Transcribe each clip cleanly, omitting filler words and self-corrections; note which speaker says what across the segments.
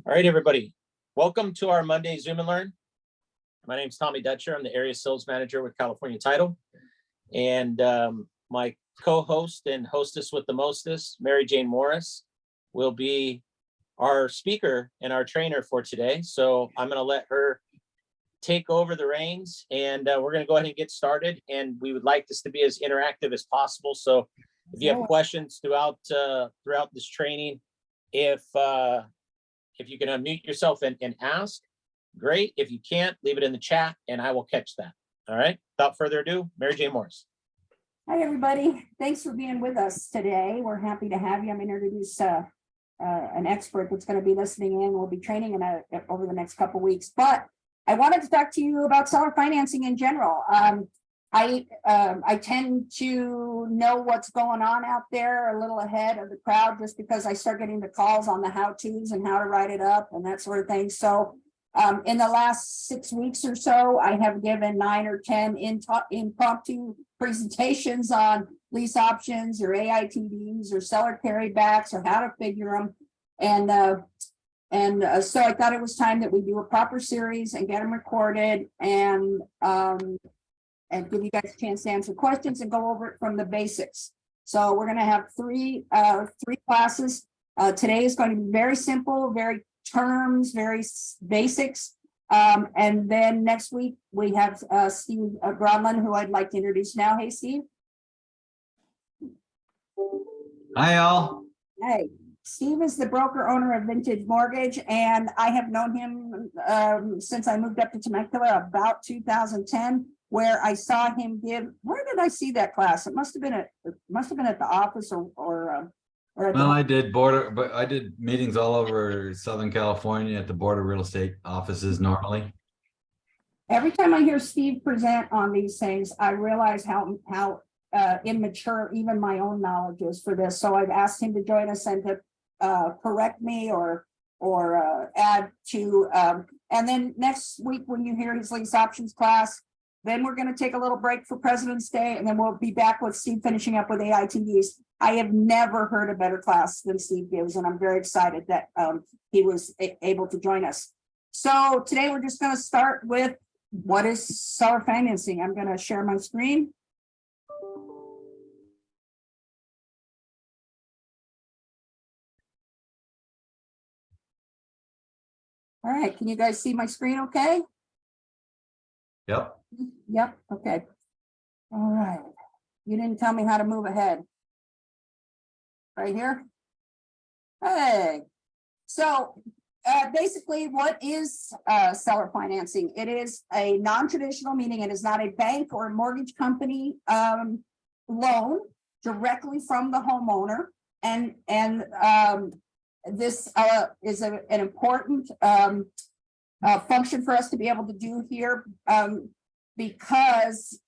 Speaker 1: All right, everybody. Welcome to our Monday Zoom and Learn. My name is Tommy Dutcher. I'm the area sales manager with California Title. And my co-host and hostess with the mostest, Mary Jane Morris, will be our speaker and our trainer for today. So I'm going to let her take over the reins, and we're going to go ahead and get started. And we would like this to be as interactive as possible. So if you have questions throughout this training, if you can unmute yourself and ask, great. If you can't, leave it in the chat and I will catch that. All right. Without further ado, Mary Jane Morris.
Speaker 2: Hi, everybody. Thanks for being with us today. We're happy to have you. I'm going to introduce an expert that's going to be listening in. We'll be training over the next couple of weeks. But I wanted to talk to you about seller financing in general. I tend to know what's going on out there a little ahead of the crowd, just because I start getting the calls on the how-tos and how to write it up and that sort of thing. So in the last 6 weeks or so, I have given 9 or 10 impromptu presentations on lease options or AITDs or seller carrybacks or how to figure them. And so I thought it was time that we do a proper series and get them recorded and give you guys a chance to answer questions and go over it from the basics. So we're going to have three classes. Today is going to be very simple, very terms, very basics. And then next week we have Steve Gronlund, who I'd like to introduce now. Hey, Steve.
Speaker 3: Hi, all.
Speaker 2: Hey. Steve is the broker owner of Vintage Mortgage, and I have known him since I moved up to Temecula about 2010, where I saw him give. Where did I see that class? It must have been at the office or
Speaker 3: Well, I did meetings all over Southern California at the Board of Real Estate offices normally.
Speaker 2: Every time I hear Steve present on these things, I realize how immature even my own knowledge is for this. So I've asked him to join us and to correct me or add to. And then next week, when you hear his lease options class, then we're going to take a little break for President's Day, and then we'll be back with Steve finishing up with AITDs. I have never heard a better class than Steve gives, and I'm very excited that he was able to join us. So today we're just going to start with what is seller financing. I'm going to share my screen. All right, can you guys see my screen okay?
Speaker 3: Yep.
Speaker 2: Yep, okay. All right. You didn't tell me how to move ahead. Right here. Hey. So basically, what is seller financing? It is a non-traditional, meaning it is not a bank or a mortgage company loan directly from the homeowner. And this is an important function for us to be able to do here, because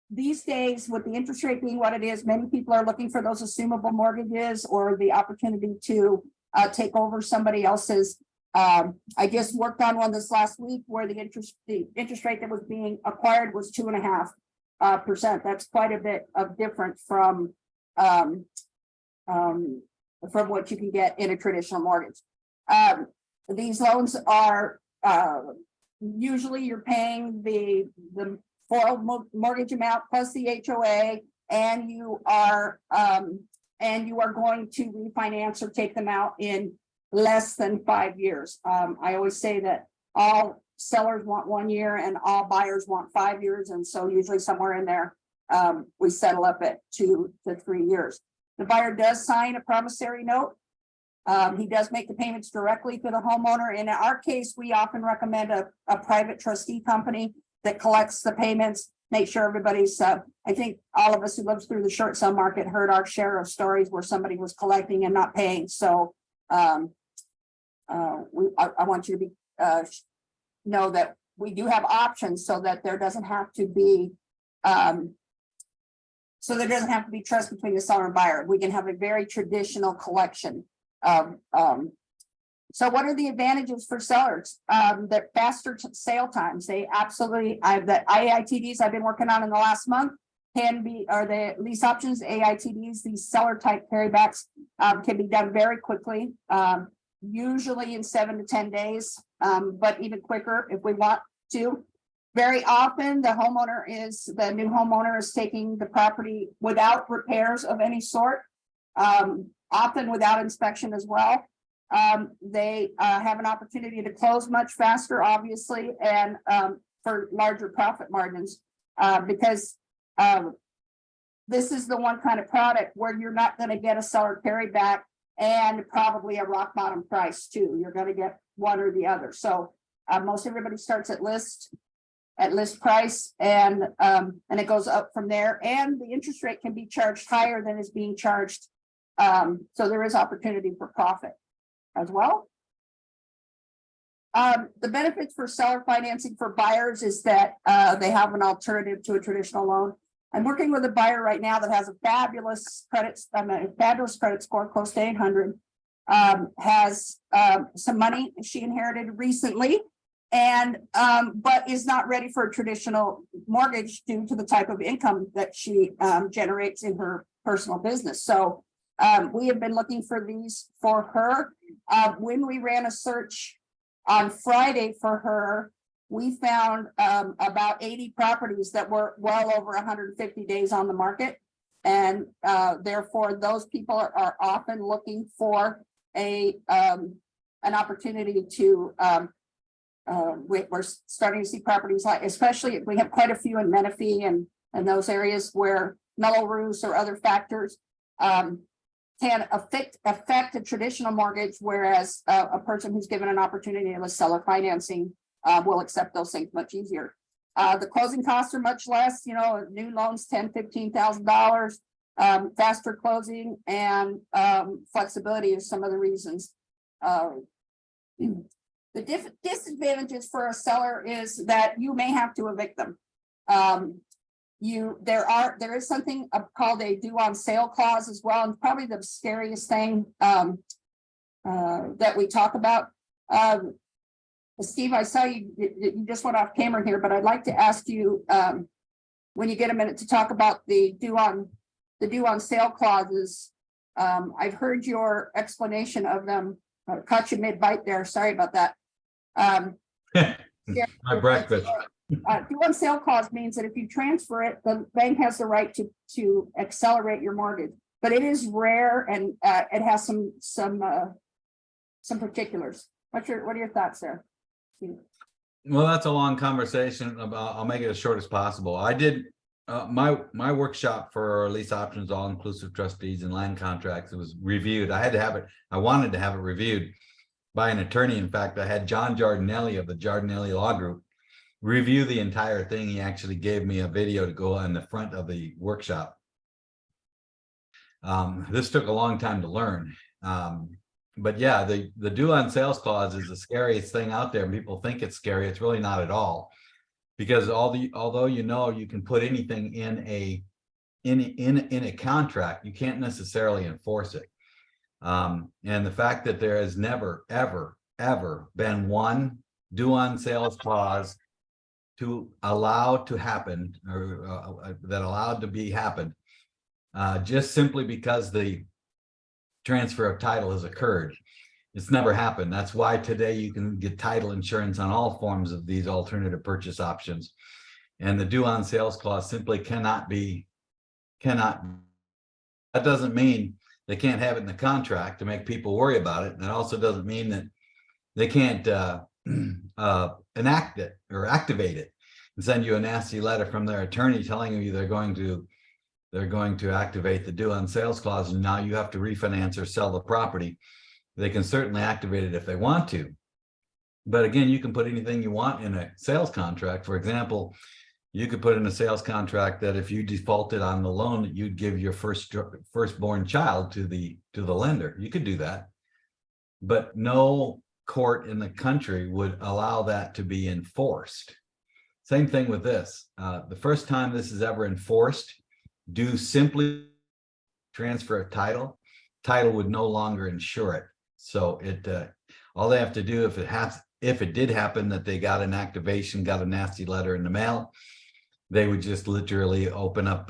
Speaker 2: these days, with the interest rate being what it is, many people are looking for those assumable mortgages or the opportunity to take over somebody else's. I just worked on one this last week where the interest rate that was being acquired was 2.5%. That's quite a bit of different from what you can get in a traditional mortgage. These loans are usually you're paying the full mortgage amount plus the HOA, and you are going to refinance or take them out in less than 5 years. I always say that all sellers want 1 year and all buyers want 5 years, and so usually somewhere in there we settle up at 2 to 3 years. The buyer does sign a promissory note. He does make the payments directly to the homeowner. In our case, we often recommend a private trustee company that collects the payments, make sure everybody's, I think all of us who lived through the short sale market heard our share of stories where somebody was collecting and not paying. So I want you to know that we do have options so that there doesn't have to be trust between the seller and buyer. We can have a very traditional collection. So what are the advantages for sellers? The faster sale times. They absolutely, the AITDs I've been working on in the last month are the lease options, AITDs, these seller type carrybacks can be done very quickly. usually in 7 to 10 days, but even quicker if we want to. Very often, the new homeowner is taking the property without repairs of any sort, often without inspection as well. They have an opportunity to close much faster, obviously, and for larger profit margins, because this is the one kind of product where you're not going to get a seller carryback and probably a rock bottom price too. You're going to get one or the other. So most everybody starts at list price, and it goes up from there. And the interest rate can be charged higher than is being charged. So there is opportunity for profit as well. The benefits for seller financing for buyers is that they have an alternative to a traditional loan. I'm working with a buyer right now that has a fabulous credit score, close to 800. Has some money she inherited recently, and but is not ready for a traditional mortgage due to the type of income that she generates in her personal business. So we have been looking for these for her. When we ran a search on Friday for her, we found about 80 properties that were well over 150 days on the market. And therefore, those people are often looking for an opportunity to, we're starting to see properties like, especially we have quite a few in Menifee and those areas where mellow roofs or other factors can affect a traditional mortgage, whereas a person who's given an opportunity with seller financing will accept those things much easier. The closing costs are much less, new loans, $10,000, $15,000, faster closing, and flexibility is some of the reasons. The disadvantages for a seller is that you may have to evict them. There is something called a due on sale clause as well, and probably the scariest thing that we talk about. Steve, I saw you just went off camera here, but I'd like to ask you when you get a minute to talk about the due on sale clauses. I've heard your explanation of them. Caught you mid-bite there. Sorry about that.
Speaker 3: My breakfast.
Speaker 2: Due on sale clause means that if you transfer it, the bank has the right to accelerate your mortgage, but it is rare, and it has some particulars. What are your thoughts there?
Speaker 3: Well, that's a long conversation. I'll make it as short as possible. I did my workshop for lease options, all inclusive trust deeds and land contracts. It was reviewed. I wanted to have it reviewed by an attorney. In fact, I had John Giardinelli of the Giardinelli Law Group review the entire thing. He actually gave me a video to go on the front of the workshop. This took a long time to learn. But yeah, the due on sales clause is the scariest thing out there. People think it's scary. It's really not at all, because although you can put anything in a contract, you can't necessarily enforce it. And the fact that there has never, ever been one due on sales clause to allow to happen, or that allowed to be happened, just simply because the transfer of title has occurred. It's never happened. That's why today you can get title insurance on all forms of these alternative purchase options. And the due on sales clause simply cannot. That doesn't mean they can't have it in the contract to make people worry about it. And it also doesn't mean that they can't enact it or activate it and send you a nasty letter from their attorney telling you they're going to activate the due on sales clause, and now you have to refinance or sell the property. They can certainly activate it if they want to. But again, you can put anything you want in a sales contract. For example, you could put in a sales contract that if you defaulted on the loan, that you'd give your firstborn child to the lender. You could do that. But no court in the country would allow that to be enforced. Same thing with this. The first time this is ever enforced, do simply transfer a title would no longer insure it. So all they have to do, if it did happen that they got an activation, got a nasty letter in the mail, they would just literally open up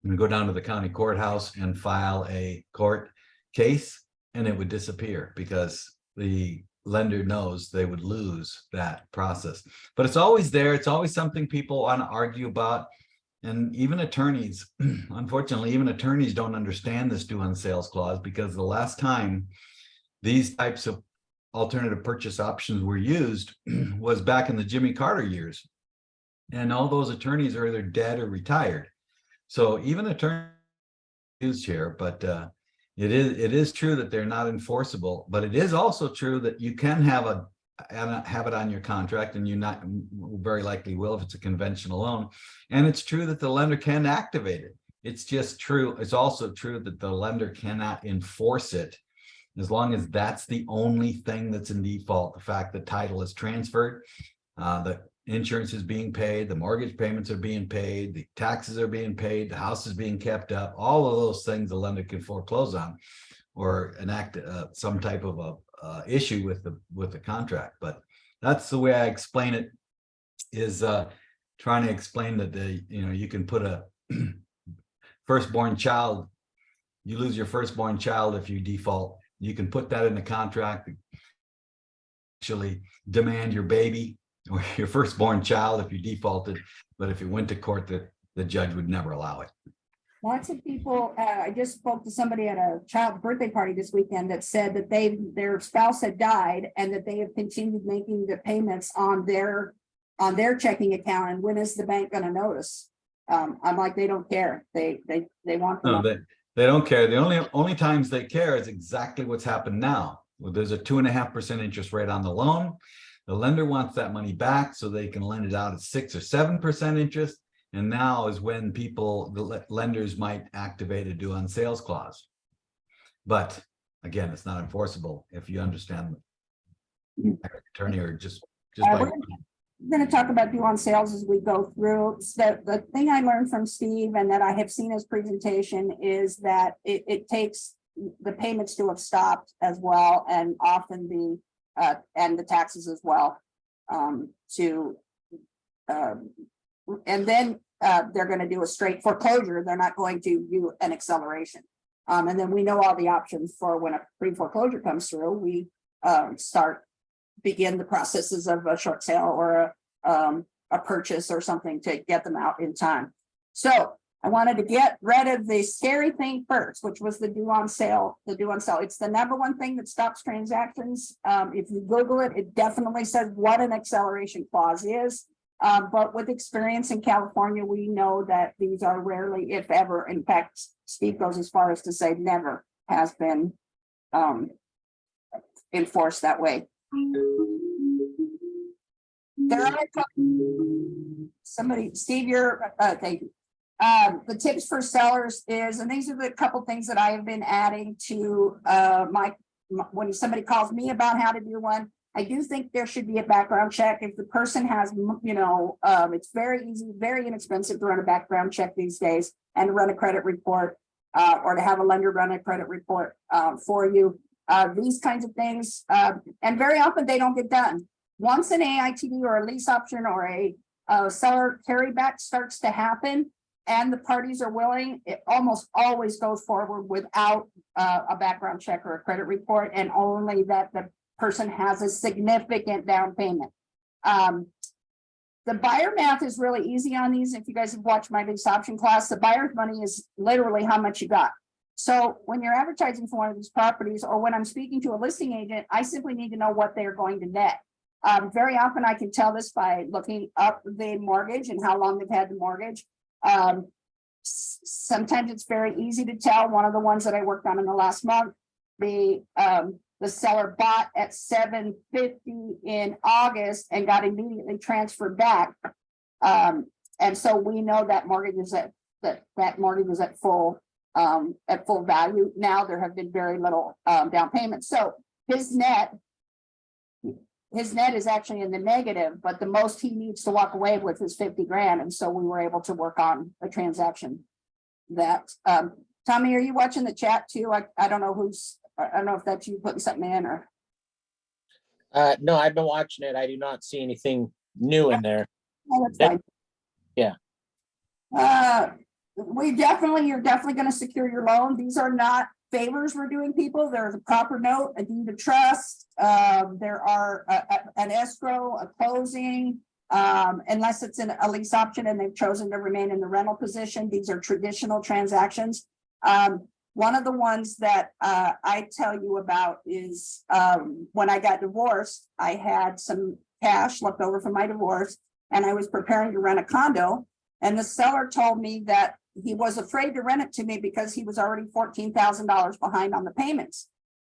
Speaker 3: and go down to the county courthouse and file a court case and it would disappear because the lender knows they would lose that process. But it's always there. It's always something people want to argue about. And even attorneys, unfortunately, even attorneys don't understand this due on sales clause, because the last time these types of alternative purchase options were used was back in the Jimmy Carter years. And all those attorneys are either dead or retired. So even attorneys used here, but it is true that they're not enforceable, but it is also true that you can have it on your contract, and you not very likely will if it's a conventional loan. And it's true that the lender can activate it. It's just true. It's also true that the lender cannot enforce it as long as that's the only thing that's in default. The fact that title is transferred, the insurance is being paid, the mortgage payments are being paid, the taxes are being paid, the house is being kept up, all of those things the lender can foreclose on or enact some type of a issue with the contract. But that's the way I explain it, is trying to explain that you can put a firstborn child, you lose your firstborn child if you default. You can put that in the contract, actually demand your baby or your firstborn child if you defaulted. But if you went to court, the judge would never allow it.
Speaker 2: Lots of people, I just spoke to somebody at a child's birthday party this weekend that said that their spouse had died and that they have continued making the payments on their checking account. And when is the bank going to notice? I'm like, they don't care. They want the
Speaker 3: No,
Speaker 2: money.
Speaker 3: they don't care. The only times they care is exactly what's happened now. Well, there's a 2.5% interest rate on the loan. The lender wants that money back so they can lend it out at 6 or 7% interest. And now is when the lenders might activate a due on sales clause. But again, it's not enforceable if you understand the attorney or just by.
Speaker 2: We're going to talk about due on sales as we go through. So the thing I learned from Steve and that I have seen his presentation is that it takes the payments to have stopped as well, and often and the taxes as well, and then they're going to do a straight foreclosure. They're not going to do an acceleration. And then we know all the options for when a pre-foreclosure comes through. We begin the processes of a short sale or a purchase or something to get them out in time. So I wanted to get rid of the scary thing first, which was the due on sale. It's the number one thing that stops transactions. If you Google it, it definitely says what an acceleration clause is. But with experience in California, we know that these are rarely, if ever, in fact, Steve goes as far as to say never has been enforced that way. There are Steve, you're thank you. The tips for sellers is, and these are the couple things that I have been adding to when somebody calls me about how to do one. I do think there should be a background check. If the person has, it's very easy, very inexpensive to run a background check these days and run a credit report or to have a lender run a credit report for you. These kinds of things, and very often they don't get done. Once an AITD or a lease option or a seller carryback starts to happen and the parties are willing, it almost always goes forward without a background check or a credit report, and only that the person has a significant down payment. The buyer math is really easy on these. If you guys have watched my lease option class, the buyer's money is literally how much you got. So when you're advertising for one of these properties, or when I'm speaking to a listing agent, I simply need to know what they're going to net. Very often I can tell this by looking up the mortgage and how long they've had the mortgage. Sometimes it's very easy to tell. One of the ones that I worked on in the last month, the seller bought at $750 in August and got immediately transferred back. And so we know that mortgage is that mortgage is at full value. Now there have been very little down payment. So his net is actually in the negative, but the most he needs to walk away with is 50 grand. And so we were able to work on a transaction that, Tommy, are you watching the chat too? I don't know I don't know if that's you putting something in or.
Speaker 1: No, I've been watching it. I do not see anything new in there.
Speaker 2: Oh, that's fine.
Speaker 1: Yeah.
Speaker 2: You're definitely going to secure your loan. These are not favors we're doing people. There's a proper note, a deed of trust. There are an escrow, a closing, unless it's a lease option and they've chosen to remain in the rental position. These are traditional transactions. One of the ones that I tell you about is when I got divorced, I had some cash left over from my divorce and I was preparing to rent a condo. And the seller told me that he was afraid to rent it to me because he was already $14,000 behind on the payments.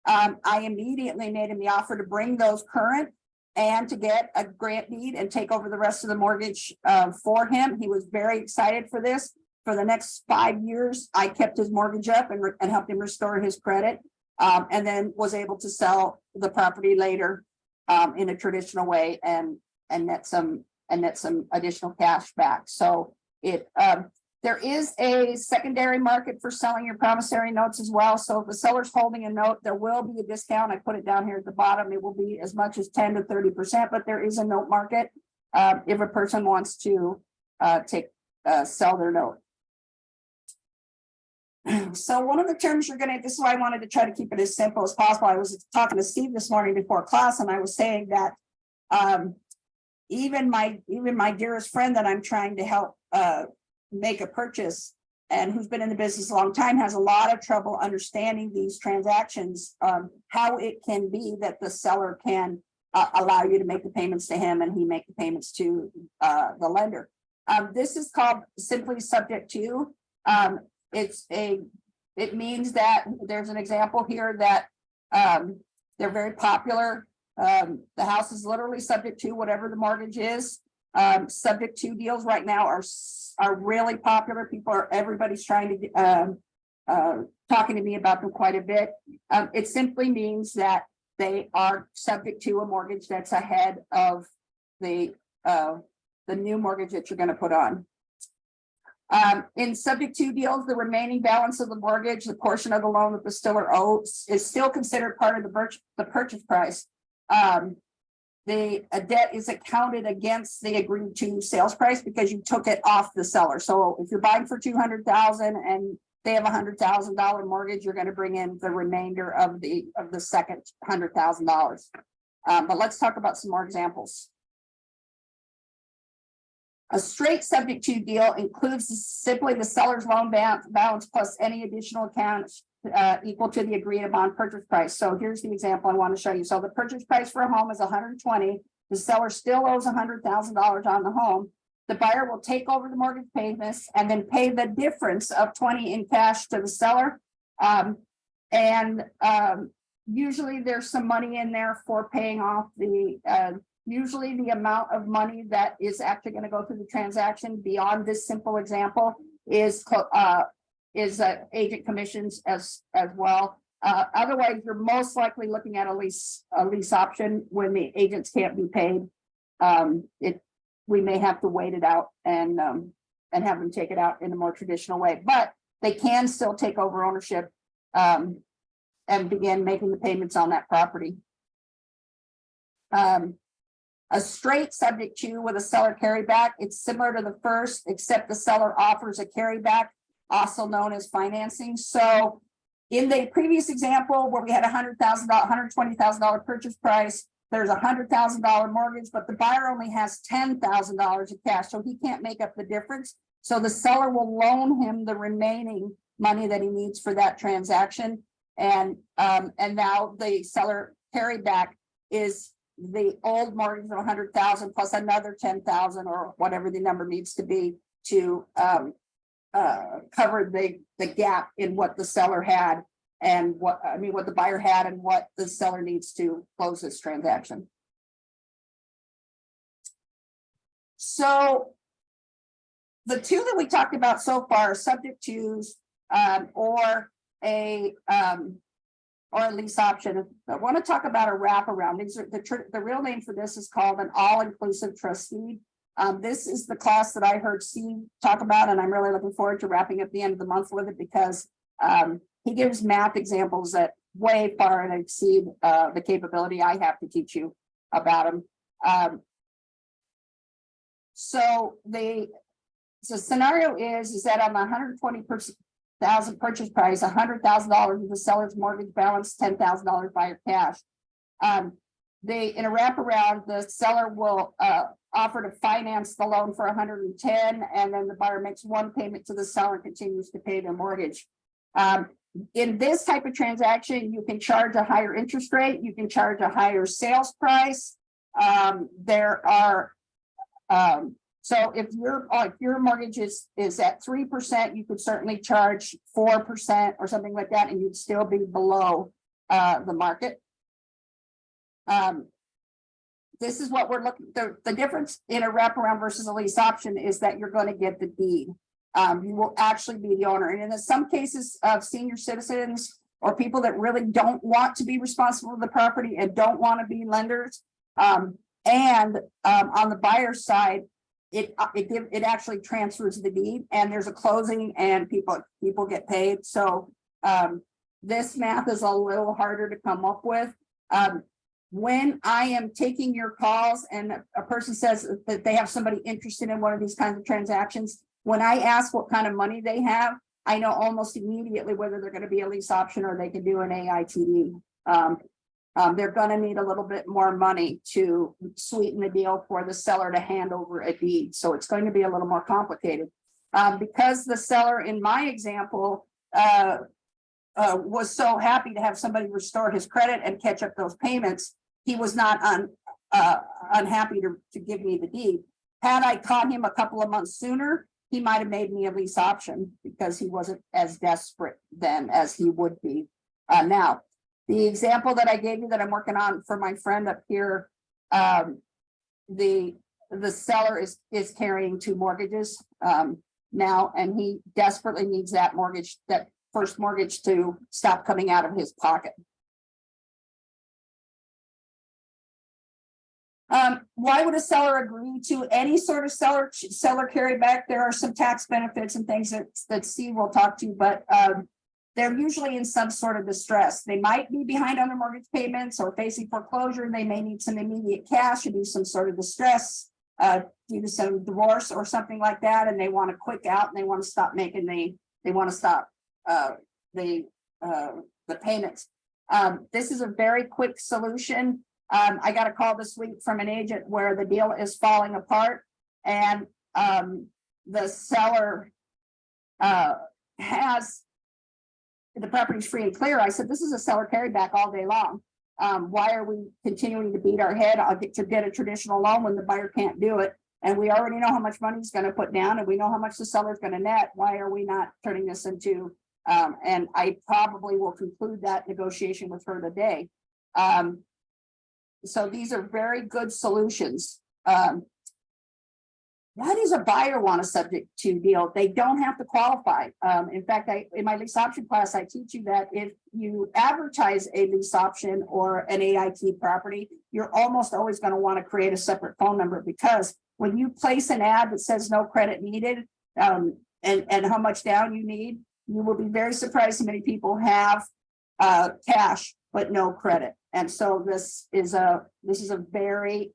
Speaker 2: I immediately made him the offer to bring those current and to get a grant deed and take over the rest of the mortgage for him. He was very excited for this. For the next 5 years, I kept his mortgage up and helped him restore his credit, and then was able to sell the property later in a traditional way and net some additional cash back. So there is a secondary market for selling your promissory notes as well. So if the seller's holding a note, there will be a discount. I put it down here at the bottom. It will be as much as 10 to 30%, but there is a note market if a person wants to sell their note. So one of the terms this is why I wanted to try to keep it as simple as possible. I was talking to Steve this morning before class, and I was saying that even my dearest friend that I'm trying to help make a purchase and who's been in the business a long time has a lot of trouble understanding these transactions, how it can be that the seller can allow you to make the payments to him and he make the payments to the lender. This is called simply subject to. It means that there's an example here that they're very popular. The house is literally subject to whatever the mortgage is. Subject to deals right now are really popular. Everybody's trying to talking to me about them quite a bit. It simply means that they are subject to a mortgage that's ahead of the new mortgage that you're going to put on. In subject to deals, the remaining balance of the mortgage, the portion of the loan that the seller owes, is still considered part of the purchase price. The debt is accounted against the agreed to sales price because you took it off the seller. So if you're buying for $200,000 and they have $100,000 mortgage, you're going to bring in the remainder of the second $100,000. But let's talk about some more examples. A straight subject to deal includes simply the seller's loan balance plus any additional accounts equal to the agreed upon purchase price. So here's the example I want to show you. So the purchase price for a home is $120,000. The seller still owes $100,000 on the home. The buyer will take over the mortgage payments and then pay the difference of $20,000 in cash to the seller. Usually there's some money in there for paying off usually the amount of money that is actually going to go through the transaction beyond this simple example is agent commissions as well. Otherwise, you're most likely looking at a lease option when the agents can't be paid. We may have to wait it out and have them take it out in a more traditional way, but they can still take over ownership and begin making the payments on that property. A straight subject to with a seller carryback, it's similar to the first, except the seller offers a carryback, also known as financing. So in the previous example where we had $120,000 purchase price, there's $100,000 mortgage, but the buyer only has $10,000 of cash, so he can't make up the difference. So the seller will loan him the remaining money that he needs for that transaction. And now the seller carryback is the old mortgage of $100,000 plus another $10,000 or whatever the number needs to be to cover the gap in what the seller had and what the buyer had and what the seller needs to close this transaction. So the two that we talked about so far are subject to's or a lease option. I want to talk about a wraparound. These are the real name for this is called an all-inclusive trust deed. This is the class that I heard Steve talk about, and I'm really looking forward to wrapping up the end of the month with it because he gives math examples that way far and exceed the capability I have to teach you about them. So the scenario is that on the purchase price, $100,000 of the seller's mortgage balance, $10,000 buyer cash. In a wraparound, the seller will offer to finance the loan for 110, and then the buyer makes one payment to the seller and continues to pay their mortgage. In this type of transaction, you can charge a higher interest rate, you can charge a higher sales price. So if your mortgage is at 3%, you could certainly charge 4% or something like that, and you'd still be below the market. This is what we're looking. The difference in a wraparound versus a lease option is that you're going to get the deed. You will actually be the owner, and in some cases of senior citizens or people that really don't want to be responsible for the property and don't want to be lenders, and on the buyer's side, it actually transfers the deed, and there's a closing, and people get paid. So this math is a little harder to come up with. When I am taking your calls and a person says that they have somebody interested in one of these kinds of transactions, when I ask what kind of money they have, I know almost immediately whether they're going to be a lease option or they can do an AITD. They're going to need a little bit more money to sweeten the deal for the seller to hand over a deed. So it's going to be a little more complicated. Because the seller in my example was so happy to have somebody restore his credit and catch up those payments, he was not unhappy to give me the deed. Had I caught him a couple of months sooner, he might have made me a lease option because he wasn't as desperate then as he would be now. The example that I gave you that I'm working on for my friend up here, the seller is carrying 2 mortgages now, and he desperately needs that first mortgage to stop coming out of his pocket. Why would a seller agree to any sort of seller carryback? There are some tax benefits and things that Steve will talk to, but they're usually in some sort of distress. They might be behind on their mortgage payments or facing foreclosure. They may need some immediate cash or do some sort of distress due to some divorce or something like that, and they want to quick out and they want to stop making the payments. This is a very quick solution. I got a call this week from an agent where the deal is falling apart, and the seller has the property's free and clear. I said, this is a seller carryback all day long. Why are we continuing to beat our head to get a traditional loan when the buyer can't do it? And we already know how much money he's going to put down, and we know how much the seller's going to net. Why are we not turning this into, and I probably will conclude that negotiation with her today. So these are very good solutions. Why does a buyer want a subject to deal? They don't have to qualify. In fact, in my lease option class, I teach you that if you advertise a lease option or an AIT property, you're almost always going to want to create a separate phone number, because when you place an ad that says no credit needed, and how much down you need, you will be very surprised how many people have cash but no credit. And so this is a very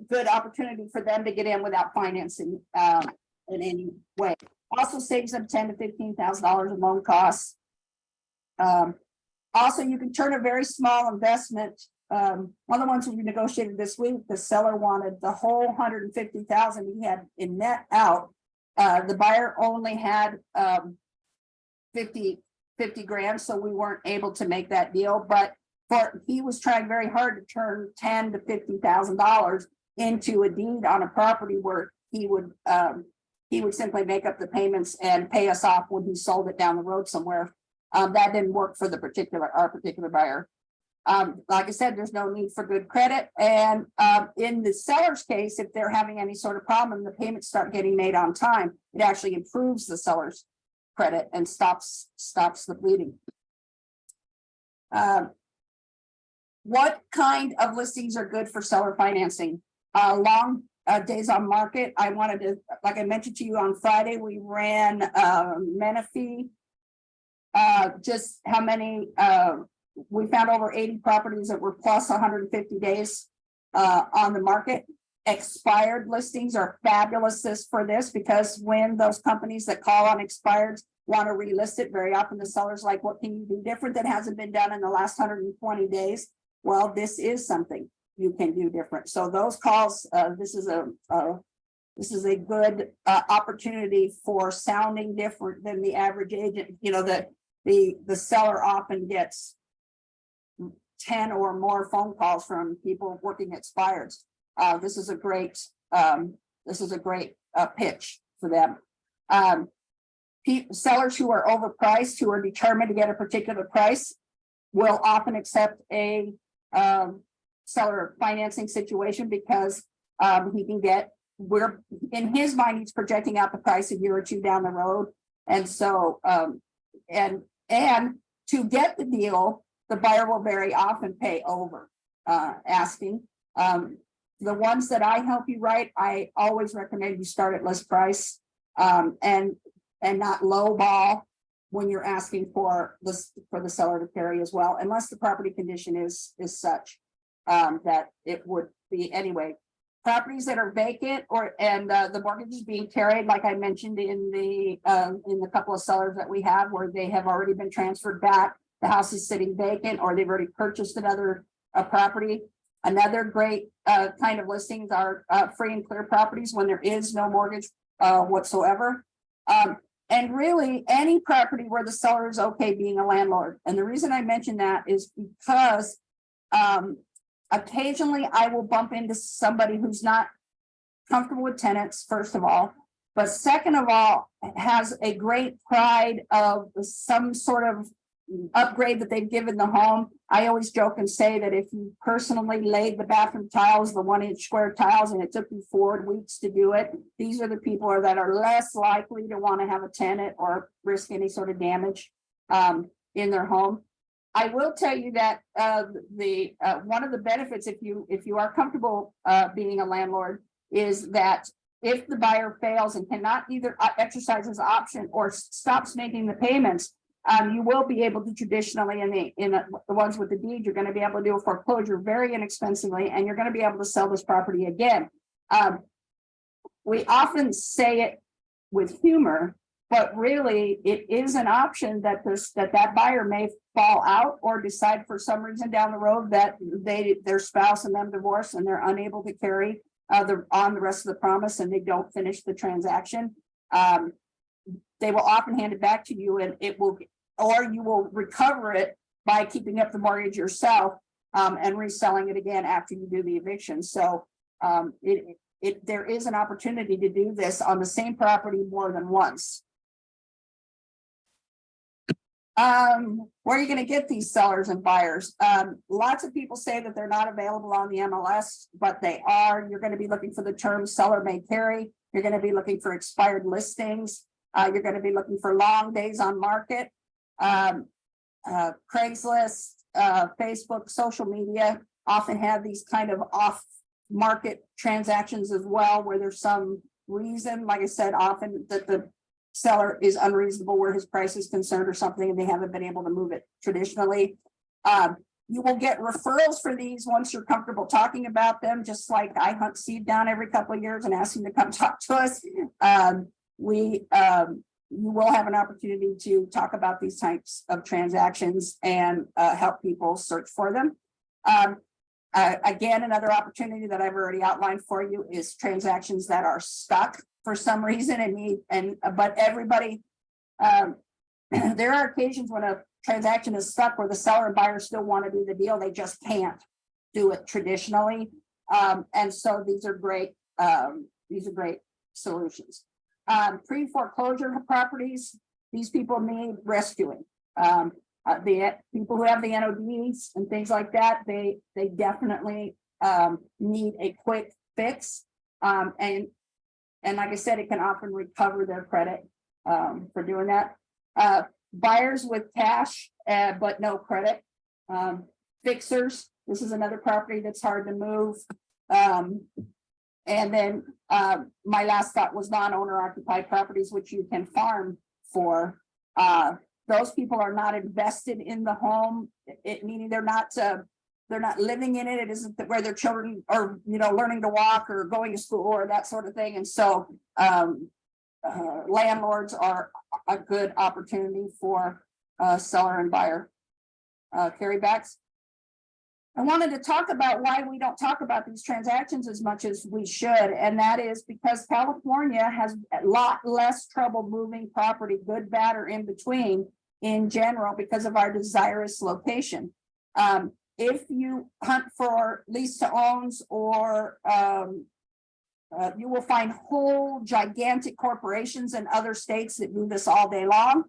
Speaker 2: good opportunity for them to get in without financing in any way. Also saves them $10,000 to $15,000 in loan costs. Also, you can turn a very small investment. One of the ones we negotiated this week, the seller wanted the whole $150,000 he had in net out. The buyer only had 50 grand, so we weren't able to make that deal. But he was trying very hard to turn $10,000 to $50,000 into a deed on a property where he would simply make up the payments and pay us off when he sold it down the road somewhere. That didn't work for our particular buyer. Like I said, there's no need for good credit. And in the seller's case, if they're having any sort of problem, the payments start getting made on time, it actually improves the seller's credit and stops the bleeding. What kind of listings are good for seller financing? Long days on market. I wanted to, like I mentioned to you on Friday, we ran Menifee. Just how many, we found over 80 properties that were plus 150 days on the market. Expired listings are fabulous for this, because when those companies that call on expireds want to relist it. Very often the seller's like, what can you do different that hasn't been done in the last 120 days? Well, this is something you can do different. So those calls, this is a good opportunity for sounding different than the average agent. You know, that the seller often gets 10 or more phone calls from people working at expireds. This is a great pitch for them. Sellers who are overpriced, who are determined to get a particular price, will often accept a seller financing situation because he can get, where in his mind he's projecting out the price a year or two down the road, and so and to get the deal, the buyer will very often pay over asking. The ones that I help you write, I always recommend you start at list price and not low ball when you're asking for the seller to carry as well, unless the property condition is such that it would be anyway. Properties that are vacant and the mortgage is being carried, like I mentioned in the couple of sellers that we have where they have already been transferred back, the house is sitting vacant, or they've already purchased another property. Another great kind of listings are free and clear properties when there is no mortgage whatsoever. And really any property where the seller is okay being a landlord. And the reason I mention that is because occasionally I will bump into somebody who's not comfortable with tenants, first of all, but second of all, has a great pride of some sort of upgrade that they've given the home. I always joke and say that if you personally laid the bathroom tiles, the 1-inch square tiles, and it took you 4 weeks to do it, these are the people that are less likely to want to have a tenant or risk any sort of damage in their home. I will tell you that one of the benefits, if you are comfortable being a landlord, is that if the buyer fails and cannot either exercise his option or stops making the payments, you will be able to traditionally in the ones with the deed, you're going to be able to do a foreclosure very inexpensively, and you're going to be able to sell this property again. We often say it with humor, but really it is an option that that buyer may fall out or decide for some reason down the road that their spouse and them divorce and they're unable to carry on the rest of the promise, and they don't finish the transaction. They will often hand it back to you, and it will, or you will recover it by keeping up the mortgage yourself and reselling it again after you do the eviction. So there is an opportunity to do this on the same property more than once. Where are you going to get these sellers and buyers? Lots of people say that they're not available on the MLS, but they are. You're going to be looking for the term seller may carry. You're going to be looking for expired listings. You're going to be looking for long days on market. Craigslist, Facebook, social media often have these kind of off market transactions as well, where there's some reason, like I said, often that the seller is unreasonable where his price is concerned or something, and they haven't been able to move it traditionally. You will get referrals for these once you're comfortable talking about them, just like I hunt seed down every couple of years and ask them to come talk to us. You will have an opportunity to talk about these types of transactions and help people search for them. Again, another opportunity that I've already outlined for you is transactions that are stuck for some reason but everybody, there are occasions when a transaction is stuck where the seller and buyer still want to do the deal. They just can't do it traditionally. And so these are great solutions. Pre-foreclosure properties, these people need rescuing. The people who have the NODs and things like that, they definitely need a quick fix. And like I said, it can often recover their credit for doing that. Buyers with cash but no credit. Fixers, this is another property that's hard to move. And then my last thought was non-owner occupied properties, which you can farm for. Those people are not invested in the home, meaning they're not living in it. It isn't where their children are, learning to walk or going to school or that sort of thing. And so landlords are a good opportunity for seller and buyer carrybacks. I wanted to talk about why we don't talk about these transactions as much as we should, and that is because California has a lot less trouble moving property, good, bad, or in between, in general, because of our desirous location. If you hunt for lease to owns or you will find whole gigantic corporations in other states that do this all day long,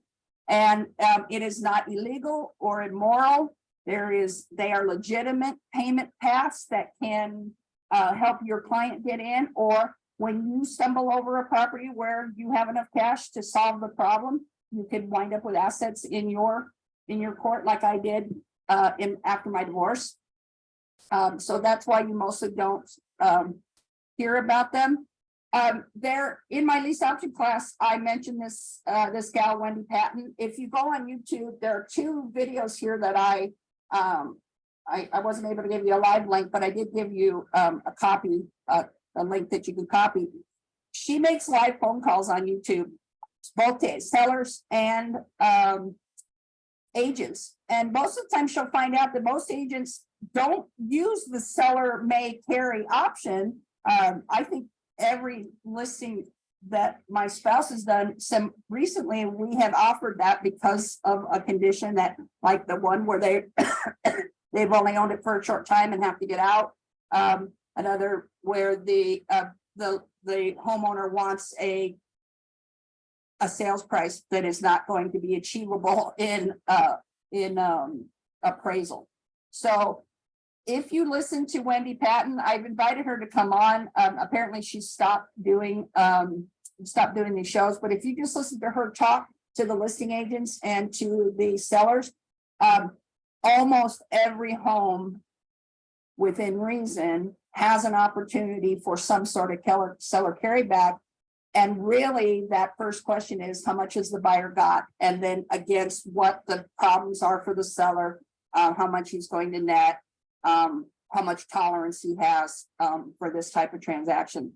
Speaker 2: and it is not illegal or immoral. They are legitimate payment paths that can help your client get in, or when you stumble over a property where you have enough cash to solve the problem, you could wind up with assets in your court, like I did after my divorce. So that's why you mostly don't hear about them. There in my lease option class, I mentioned this gal, Wendy Patton. If you go on YouTube, there are 2 videos here that I wasn't able to give you a live link, but I did give you a copy, a link that you can copy. She makes live phone calls on YouTube, both to sellers and agents. And most of the time she'll find out that most agents don't use the seller may carry option. I think every listing that my spouse has done some recently, we have offered that because of a condition that, like the one where they've only owned it for a short time and have to get out. Another where the homeowner wants a sales price that is not going to be achievable in appraisal. So if you listen to Wendy Patton, I've invited her to come on. Apparently she stopped doing these shows, but if you just listen to her talk to the listing agents and to the sellers, almost every home within reason has an opportunity for some sort of seller carryback. And really that first question is, how much has the buyer got? And then against what the problems are for the seller, how much he's going to net, how much tolerance he has for this type of transaction.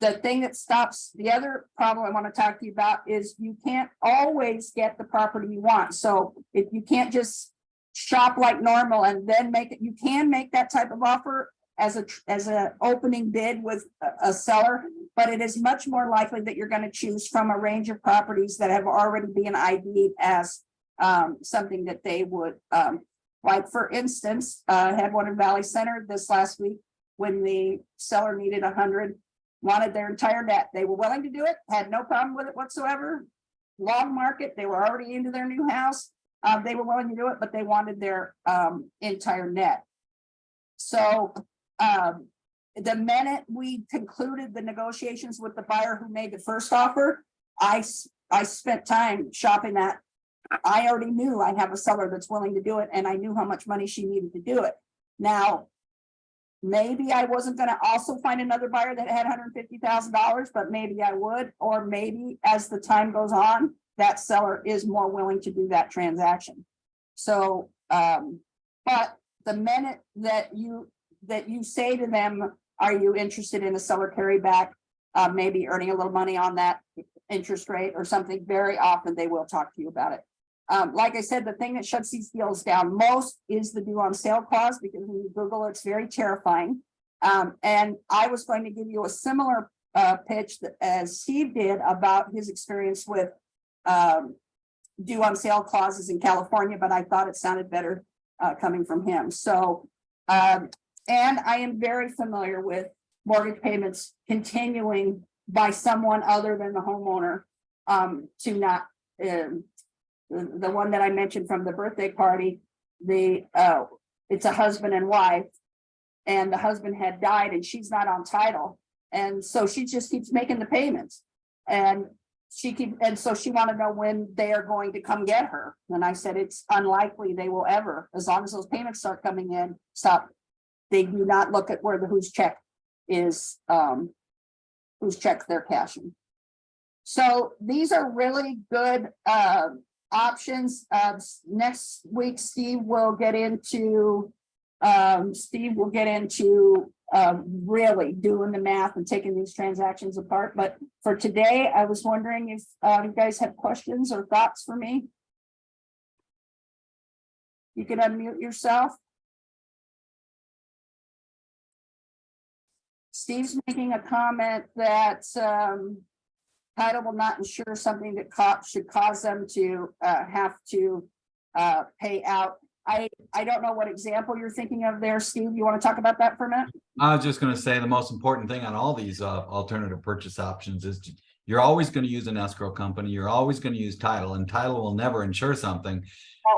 Speaker 2: The thing that stops the other problem I want to talk to you about is you can't always get the property you want. So if you can't just shop like normal and then you can make that type of offer as a opening bid with a seller, but it is much more likely that you're going to choose from a range of properties that have already been ID'd as something that they would like. For instance, had one in Valley Center this last week when the seller needed 100, wanted their entire net. They were willing to do it, had no problem with it whatsoever. Long market, they were already into their new house. They were willing to do it, but they wanted their entire net. So the minute we concluded the negotiations with the buyer who made the first offer, I spent time shopping that. I already knew I have a seller that's willing to do it, and I knew how much money she needed to do it. Now, maybe I wasn't going to also find another buyer that had $150,000, but maybe I would, or maybe as the time goes on, that seller is more willing to do that transaction. So, but the minute that you say to them, are you interested in a seller carryback, maybe earning a little money on that interest rate or something, very often they will talk to you about it. Like I said, the thing that shuts these deals down most is the due on sale clause, because when you Google it, it's very terrifying. And I was going to give you a similar pitch as Steve did about his experience with due on sale clauses in California, but I thought it sounded better coming from him. So, and I am very familiar with mortgage payments continuing by someone other than the homeowner to not, the one that I mentioned from the birthday party, it's a husband and wife, and the husband had died and she's not on title. And so she just keeps making the payments, and so she wanted to know when they are going to come get her. And I said, it's unlikely they will ever, as long as those payments start coming in, stop. They do not look at where whose check is, whose check they're cashing. So these are really good options. Next week, Steve will get into Steve will get into really doing the math and taking these transactions apart. But for today, I was wondering if you guys have questions or thoughts for me. You can unmute yourself. Steve's making a comment that title will not insure something that should cause them to have to pay out. I don't know what example you're thinking of there, Steve. You want to talk about that for a minute?
Speaker 3: I was just going to say the most important thing on all these alternative purchase options is you're always going to use an escrow company. You're always going to use title, and title will never insure something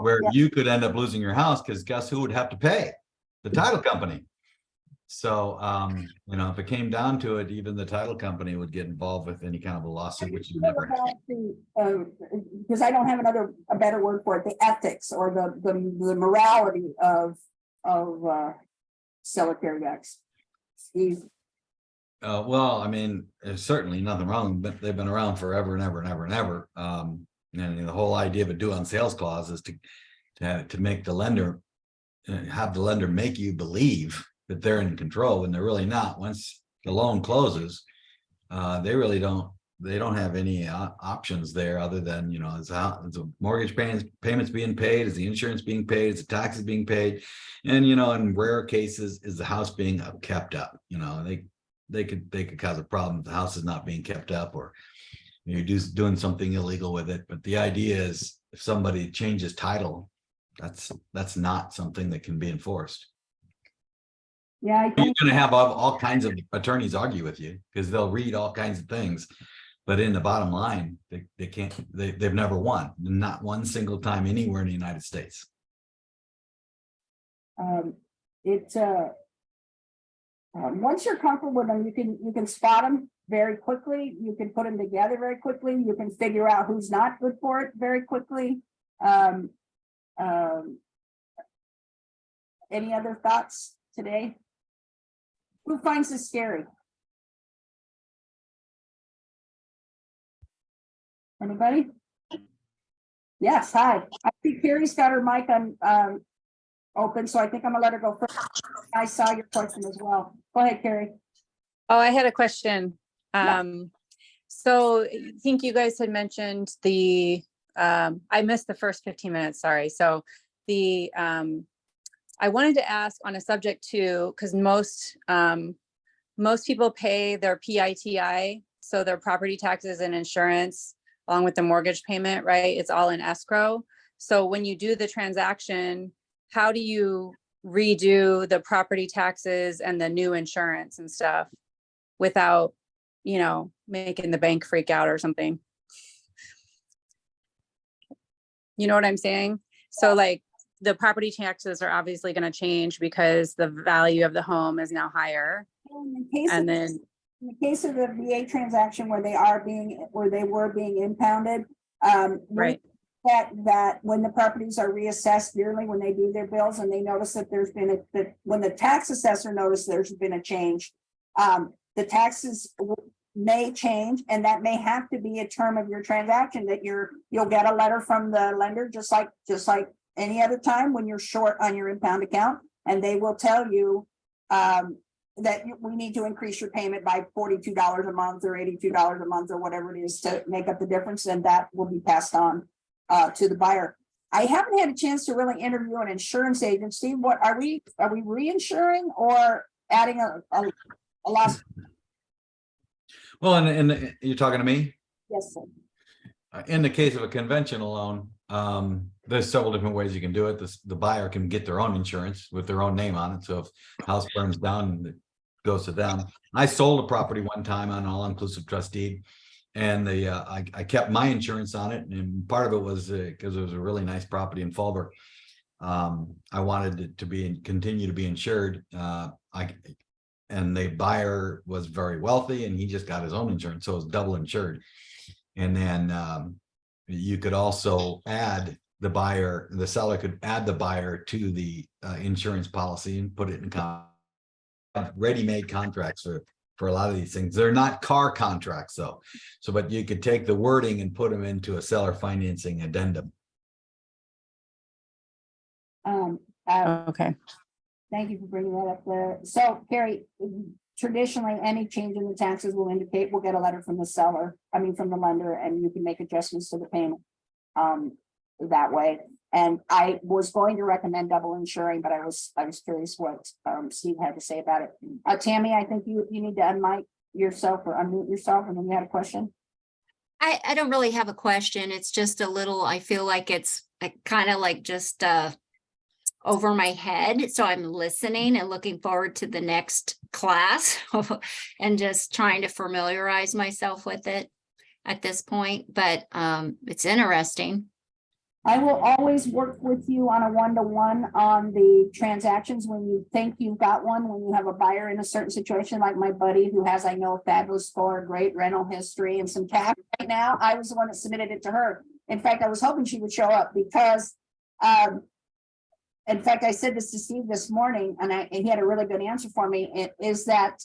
Speaker 3: where you could end up losing your house, because guess who would have to pay? The title company. So, you know, if it came down to it, even the title company would get involved with any kind of a lawsuit, which you never.
Speaker 2: Because I don't have a better word for it, the ethics or the morality of seller carryouts. Steve.
Speaker 3: Well, I mean, there's certainly nothing wrong, but they've been around forever and ever and ever and ever. And the whole idea of a due on sales clause is to make the lender, have the lender make you believe that they're in control when they're really not. Once the loan closes, they really don't have any options there other than, you know, is the mortgage payments being paid, is the insurance being paid, is the taxes being paid, and, you know, in rare cases, is the house being kept up. You know, they could cause a problem if the house is not being kept up, or you're just doing something illegal with it. But the idea is, if somebody changes title, that's not something that can be enforced.
Speaker 2: Yeah,
Speaker 3: You're going to have all kinds of attorneys argue with you because they'll read all kinds of things, but in the bottom line, they can't. They've never won, not one single time anywhere in the United States.
Speaker 2: Once you're comfortable with them, you can spot them very quickly. You can put them together very quickly. You can figure out who's not good for it very quickly. Any other thoughts today? Who finds this scary? Anybody? Yes, hi. I think Carrie's got her mic on open, so I think I'm gonna let her go first. I saw your question as well. Go ahead, Carrie.
Speaker 4: Oh, I had a question.
Speaker 2: Yeah.
Speaker 4: So I think you guys had mentioned I missed the first 15 minutes, sorry. So I wanted to ask on a subject too, because most people pay their PITI, so their property taxes and insurance, along with the mortgage payment, right? It's all in escrow. So when you do the transaction, how do you redo the property taxes and the new insurance and stuff without, you know, making the bank freak out or something? You know what I'm saying? So like the property taxes are obviously going to change because the value of the home is now higher. In
Speaker 2: the case of the VA transaction where they were being impounded,
Speaker 4: right.
Speaker 2: That when the properties are reassessed yearly, when they do their bills and they notice that there's been when the tax assessor noticed there's been a change, the taxes may change, and that may have to be a term of your transaction that you'll get a letter from the lender just like any other time when you're short on your impound account, and they will tell you that we need to increase your payment by $42 a month or $82 a month or whatever it is to make up the difference, and that will be passed on to the buyer. I haven't had a chance to really interview an insurance agent. Steve, what are we reinsuring or adding a loss?
Speaker 3: Well, and you're talking to me?
Speaker 2: Yes, sir.
Speaker 3: In the case of a conventional loan, there's several different ways you can do it. The buyer can get their own insurance with their own name on it. So if house burns down, it goes to them. I sold a property one time on an all-inclusive trust deed, and I kept my insurance on it. And part of it was because it was a really nice property in Fallbrook. I wanted it to continue to be insured. And the buyer was very wealthy, and he just got his own insurance, so it was double insured. And then you could also add the seller could add the buyer to the insurance policy and put it in ready-made contracts for a lot of these things. They're not car contracts though. But you could take the wording and put them into a seller financing addendum.
Speaker 4: Okay.
Speaker 2: Thank you for bringing that up there. So Carrie, traditionally, any change in the taxes will indicate we'll get a letter from the seller, from the lender, and you can make adjustments to the payment. That way. And I was going to recommend double insuring, but I was curious what Steve had to say about it. Tammy, I think you need to unmute yourself, and then you had a question.
Speaker 5: I don't really have a question. It's just a little, I feel like it's kind of like just over my head. So I'm listening and looking forward to the next class and just trying to familiarize myself with it at this point. But it's interesting.
Speaker 2: I will always work with you on a one-to-one on the transactions when you think you've got one, when you have a buyer in a certain situation, like my buddy who has, I know, a fabulous score, great rental history and some cash right now. I was the one that submitted it to her. In fact, I was hoping she would show up because, in fact, I said this to Steve this morning and he had a really good answer for me. It is that,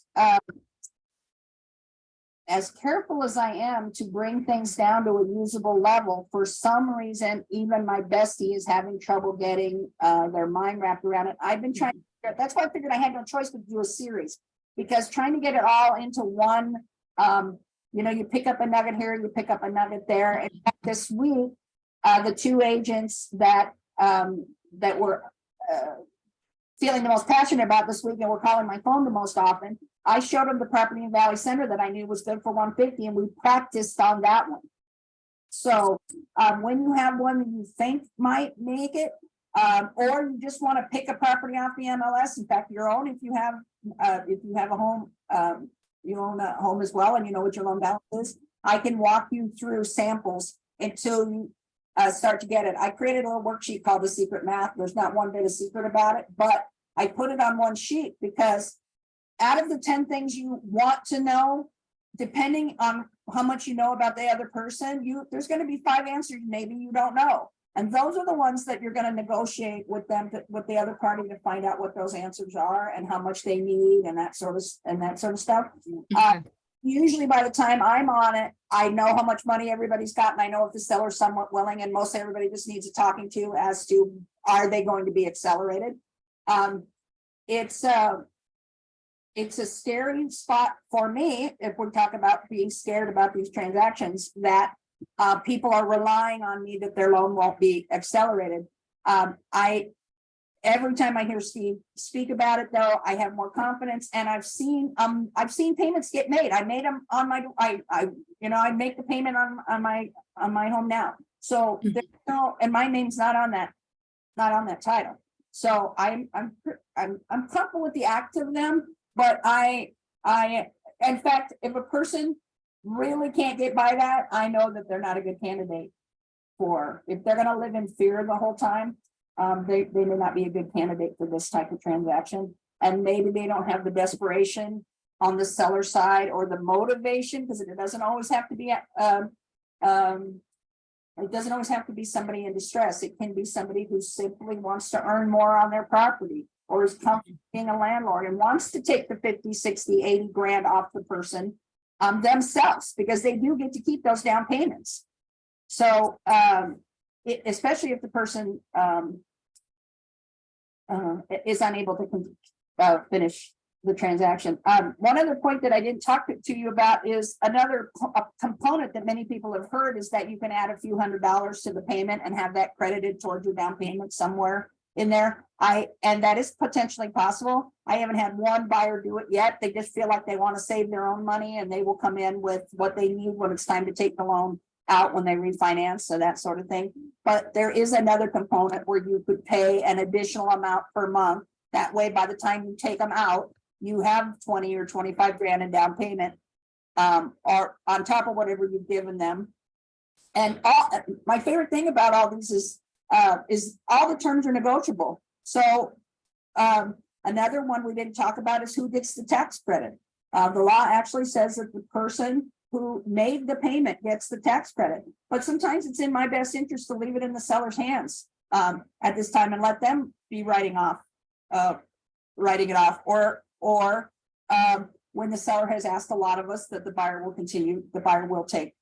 Speaker 2: as careful as I am to bring things down to a usable level, for some reason, even my bestie is having trouble getting their mind wrapped around it. I've been trying, that's why I figured I had no choice but to do a series, because trying to get it all into one, you pick up a nugget here, you pick up a nugget there. And this week, the two agents that were feeling the most passionate about this week and were calling my phone the most often, I showed them the property in Valley Center that I knew was good for 150, and we practiced on that one. So when you have one that you think might make it, or you just want to pick a property off the MLS, in fact, your own, if you have a home, you own a home as well, and you know what your loan balance is, I can walk you through samples until you start to get it. I created a little worksheet called the secret math. There's not one bit of secret about it, but I put it on one sheet because out of the 10 things you want to know, depending on how much you know about the other person, there's going to be 5 answers maybe you don't know. And those are the ones that you're going to negotiate with them, with the other party, to find out what those answers are and how much they need and that sort of stuff.
Speaker 5: Okay.
Speaker 2: Usually by the time I'm on it, I know how much money everybody's got, and I know if the seller's somewhat willing, and most everybody just needs a talking to as to, are they going to be accelerated? It's a scary spot for me, if we're talking about being scared about these transactions, that people are relying on me that their loan won't be accelerated. Every time I hear Steve speak about it, though, I have more confidence, and I've seen payments get made. I made them on my, I make the payment on my home now. So there's no, and my name's not on that title. So I'm comfortable with the act of them. But in fact, if a person really can't get by that, I know that they're not a good candidate if they're going to live in fear the whole time, they may not be a good candidate for this type of transaction. And maybe they don't have the desperation on the seller side or the motivation, because it doesn't always have to be, it doesn't always have to be somebody in distress. It can be somebody who simply wants to earn more on their property, or is comfortable being a landlord and wants to take the 50, 60, 80 grand off the person themselves, because they do get to keep those down payments. So especially if the person is unable to finish the transaction. One other point that I didn't talk to you about is another component that many people have heard, is that you can add a few $100s to the payment and have that credited towards your down payment somewhere in there. And that is potentially possible. I haven't had one buyer do it yet. They just feel like they want to save their own money, and they will come in with what they need when it's time to take the loan out, when they refinance, so that sort of thing. But there is another component where you could pay an additional amount per month. That way, by the time you take them out, you have 20 or 25 grand in down payment, or on top of whatever you've given them. And my favorite thing about all these is all the terms are negotiable. So another one we didn't talk about is who gets the tax credit. The law actually says that the person who made the payment gets the tax credit, but sometimes it's in my best interest to leave it in the seller's hands at this time and let them be writing it off, or when the seller has asked a lot of us, that the buyer will take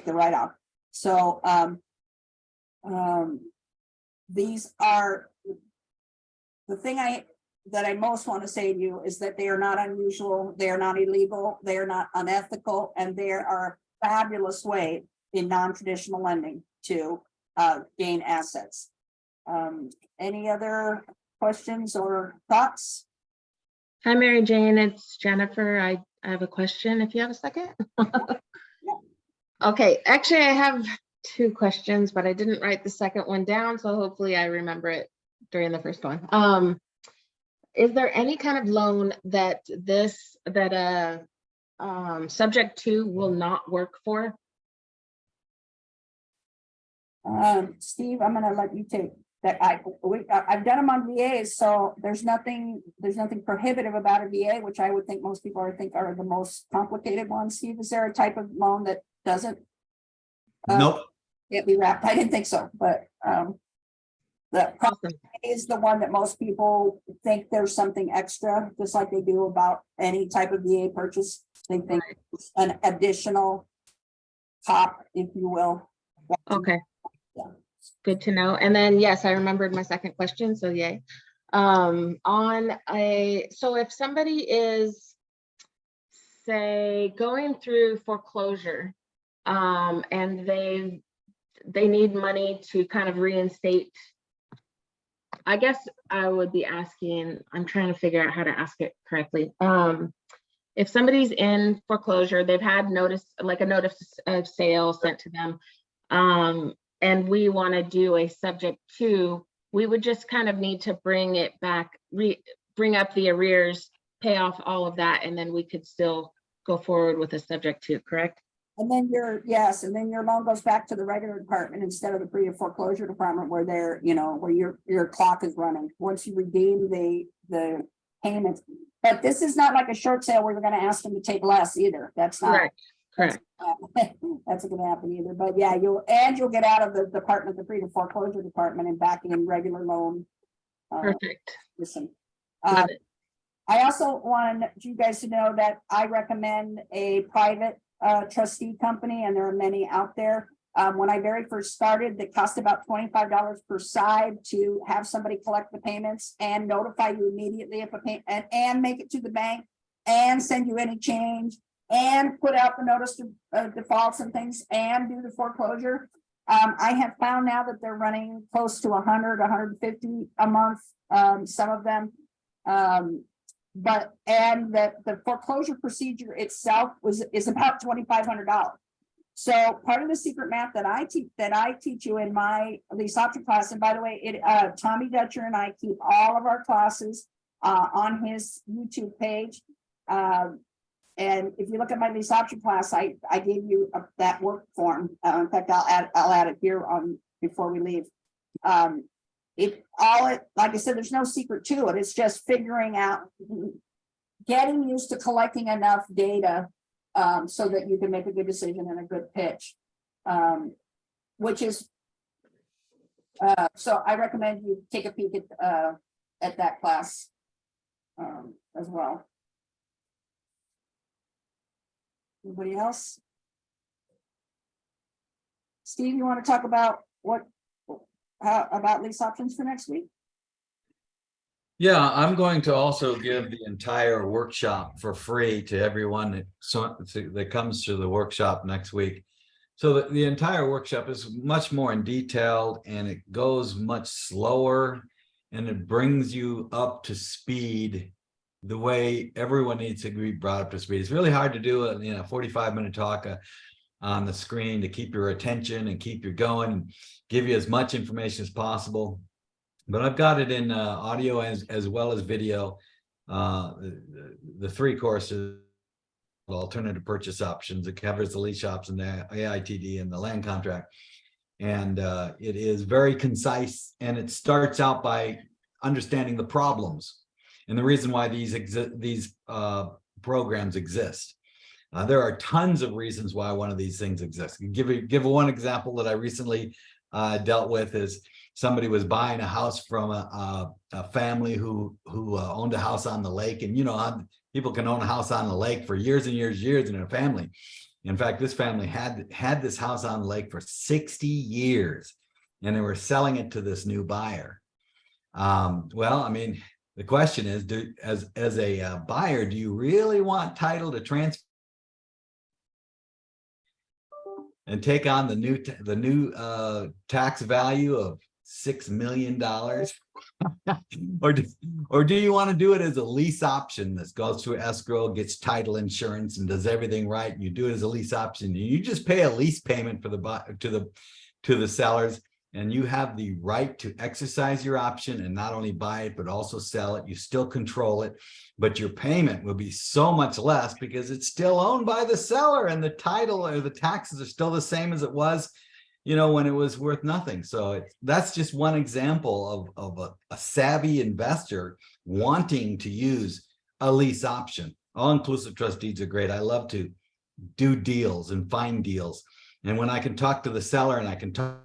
Speaker 2: the write-off. So these are the thing that I most want to say to you is that they are not unusual, they are not illegal, they are not unethical, and they are a fabulous way in non-traditional lending to gain assets. Any other questions or thoughts?
Speaker 6: Hi, Mary Jane, it's Jennifer. I have a question if you have a second. Okay, actually, I have two questions, but I didn't write the second one down, so hopefully I remember it during the first one. Is there any kind of loan that subject to will not work for?
Speaker 2: Steve, I'm gonna let you take that. I've done them on VAs, so there's nothing prohibitive about a VA, which I would think most people think are the most complicated ones. Steve, is there a type of loan that doesn't
Speaker 3: Nope.
Speaker 2: be wrapped? I didn't think so, but the
Speaker 6: Awesome.
Speaker 2: is the one that most people think there's something extra, just like they do about any type of VA purchase. They think it's an additional top, if you will.
Speaker 6: Okay.
Speaker 2: Yeah.
Speaker 6: Good to know. And then, yes, I remembered my second question, so yay. So if somebody is, say, going through foreclosure, and they need money to kind of reinstate, I guess I would be asking, I'm trying to figure out how to ask it correctly. If somebody's in foreclosure, they've had a notice of sale sent to them, and we want to do a subject to, we would just kind of need to bring it back, bring up the arrears, pay off all of that, and then we could still go forward with a subject to, correct?
Speaker 2: And then your loan goes back to the regular department instead of the pre-foreclosure department where they're, where your clock is running. Once you redeem the payments. But this is not like a short sale where you're gonna ask them to take less either. That's not.
Speaker 6: Correct.
Speaker 2: That's not gonna happen either. But yeah, you'll get out of the department, the pre-foreclosure department, and back in regular loan.
Speaker 6: Perfect.
Speaker 2: Listen.
Speaker 6: Love it.
Speaker 2: I also want you guys to know that I recommend a private trustee company, and there are many out there. When I very first started, it cost about $25 per side to have somebody collect the payments and notify you immediately if a payment and make it to the bank and send you any change and put out the notice of defaults and things and do the foreclosure. I have found now that they're running close to 100, 150 a month, some of them. And that the foreclosure procedure itself is about $2,500. So part of the secret math that I teach you in my lease option class, and by the way, Tommy Dutcher and I keep all of our classes on his YouTube page. And if you look at my lease option class, I gave you that work form. In fact, I'll add it here on before we leave. Like I said, there's no secret to it. It's just figuring out, getting used to collecting enough data so that you can make a good decision and a good pitch, which is, so I recommend you take a peek at that class as well. Anybody else? Steve, you want to talk about about lease options for next week?
Speaker 3: Yeah, I'm going to also give the entire workshop for free to everyone that comes to the workshop next week. So the entire workshop is much more in detail, and it goes much slower, and it brings you up to speed the way everyone needs to be brought up to speed. It's really hard to do a 45-minute talk on the screen to keep your attention and keep you going and give you as much information as possible. But I've got it in audio as well as video. The three courses, alternative purchase options, it covers the lease option, the AITD, and the land contract. And it is very concise, and it starts out by understanding the problems and the reason why these programs exist. There are tons of reasons why one of these things exists. Give one example that I recently dealt with is somebody was buying a house from a family who owned a house on the lake, and people can own a house on the lake for years and years in a family. In fact, this family had this house on the lake for 60 years, and they were selling it to this new buyer. Well, I mean, the question is, as a buyer, do you really want title to transfer and take on the new tax value of $6 million? Or do you want to do it as a lease option that goes through escrow, gets title insurance, and does everything right? You do it as a lease option. You just pay a lease payment for to the sellers, and you have the right to exercise your option and not only buy it but also sell it. You still control it, but your payment will be so much less because it's still owned by the seller, and the title or the taxes are still the same as it was, you know, when it was worth nothing. So that's just one example of a savvy investor wanting to use a lease option. All-inclusive trust deeds are great. I love to do deals and find deals. And when I can talk to the seller and I can talk,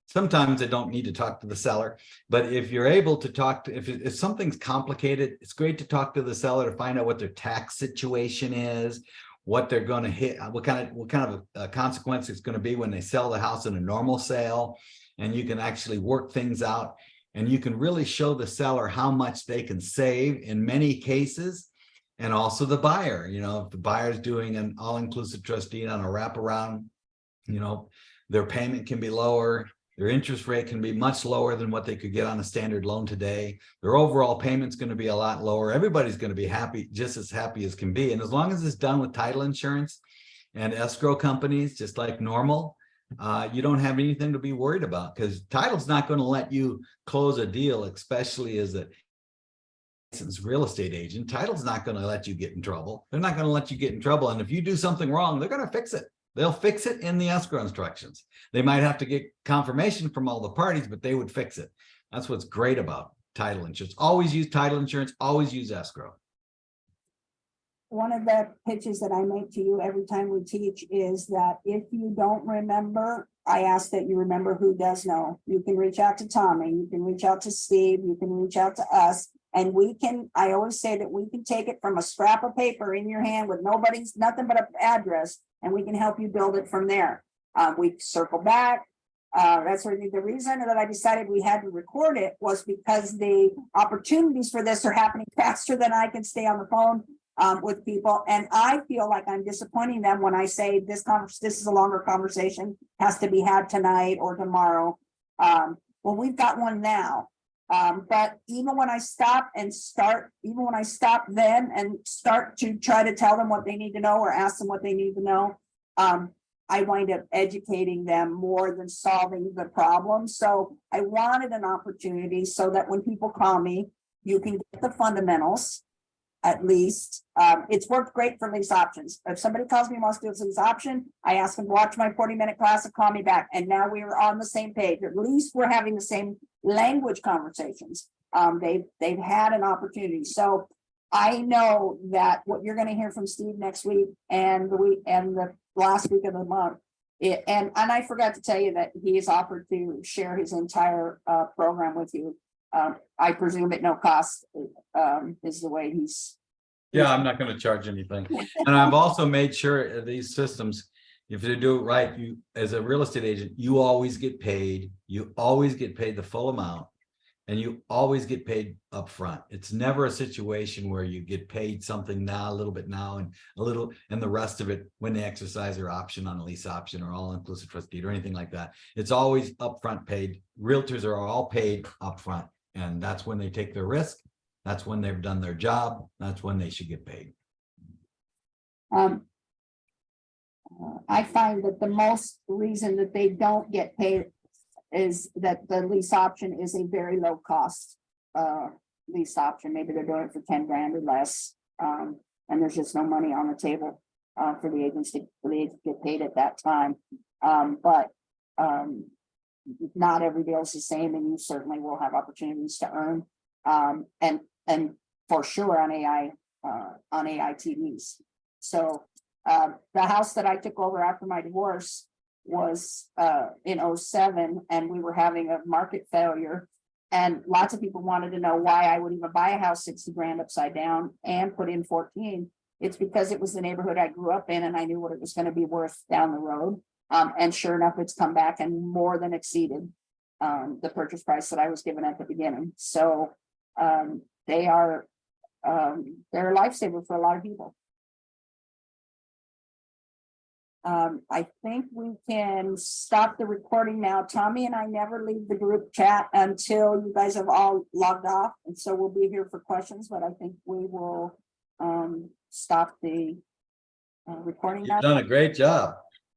Speaker 3: sometimes I don't need to talk to the seller, but if you're able to talk to, if something's complicated, it's great to talk to the seller to find out what their tax situation is, what they're going to hit, what kind of consequence it's going to be when they sell the house in a normal sale. And you can actually work things out, and you can really show the seller how much they can save in many cases. And also the buyer, you know, if the buyer is doing an all-inclusive trust deed on a wraparound, you know, their payment can be lower. Their interest rate can be much lower than what they could get on a standard loan today. Their overall payment's going to be a lot lower. Everybody's going to be happy, just as happy as can be. And as long as it's done with title insurance and escrow companies, just like normal, you don't have anything to be worried about, because title's not going to let you close a deal, especially as a licensed real estate agent. Title's not going to let you get in trouble. They're not going to let you get in trouble. And if you do something wrong, they're going to fix it. They'll fix it in the escrow instructions. They might have to get confirmation from all the parties, but they would fix it. That's what's great about title insurance. Always use title insurance, always use escrow.
Speaker 2: One of the pitches that I make to you every time we teach is that if you don't remember, I ask that you remember who does know. You can reach out to Tommy, you can reach out to Steve, you can reach out to us, and we can, I always say that we can take it from a scrap of paper in your hand with nothing but an address, and we can help you build it from there. We circle back. That's really the reason that I decided we had to record it, was because the opportunities for this are happening faster than I can stay on the phone with people. And I feel like I'm disappointing them when I say this is a longer conversation, has to be had tonight or tomorrow. Well, we've got one now. But even when I stop then and start to try to tell them what they need to know or ask them what they need to know, I wind up educating them more than solving the problem. So I wanted an opportunity so that when people call me, you can get the fundamentals. At least it's worked great for lease options. If somebody calls me and wants to do a lease option, I ask them to watch my 40-minute class and call me back. And now we are on the same page. At least we're having the same language conversations. They've had an opportunity. So I know that what you're going to hear from Steve next week and the last week of the month. And I forgot to tell you that he has offered to share his entire program with you. I presume at no cost is the way he's.
Speaker 3: Yeah, I'm not going to charge anything. And I've also made sure these systems, if you do it right, you, as a real estate agent, you always get paid. You always get paid the full amount, and you always get paid up front. It's never a situation where you get paid something now, a little bit now, and a little, and the rest of it when they exercise their option on a lease option or all-inclusive trust deed or anything like that. It's always upfront paid. Realtors are all paid upfront, and that's when they take their risk. That's when they've done their job. That's when they should get paid.
Speaker 2: I find that the most reason that they don't get paid is that the lease option is a very low cost lease option. Maybe they're doing it for 10 grand or less. And there's just no money on the table for the agents to get paid at that time. But not every deal is the same, and you certainly will have opportunities to earn. And for sure on AI TVs. So the house that I took over after my divorce was in 2007, and we were having a market failure, and lots of people wanted to know why I would even buy a house 60 grand upside down and put in 14. It's because it was the neighborhood I grew up in, and I knew what it was going to be worth down the road. And sure enough, it's come back and more than exceeded the purchase price that I was given at the beginning. So they are, they're a lifesaver for a lot of people. I think we can stop the recording now. Tommy and I never leave the group chat until you guys have all logged off. And so we'll be here for questions, but I think we will stop the recording now.
Speaker 3: You've done a great job.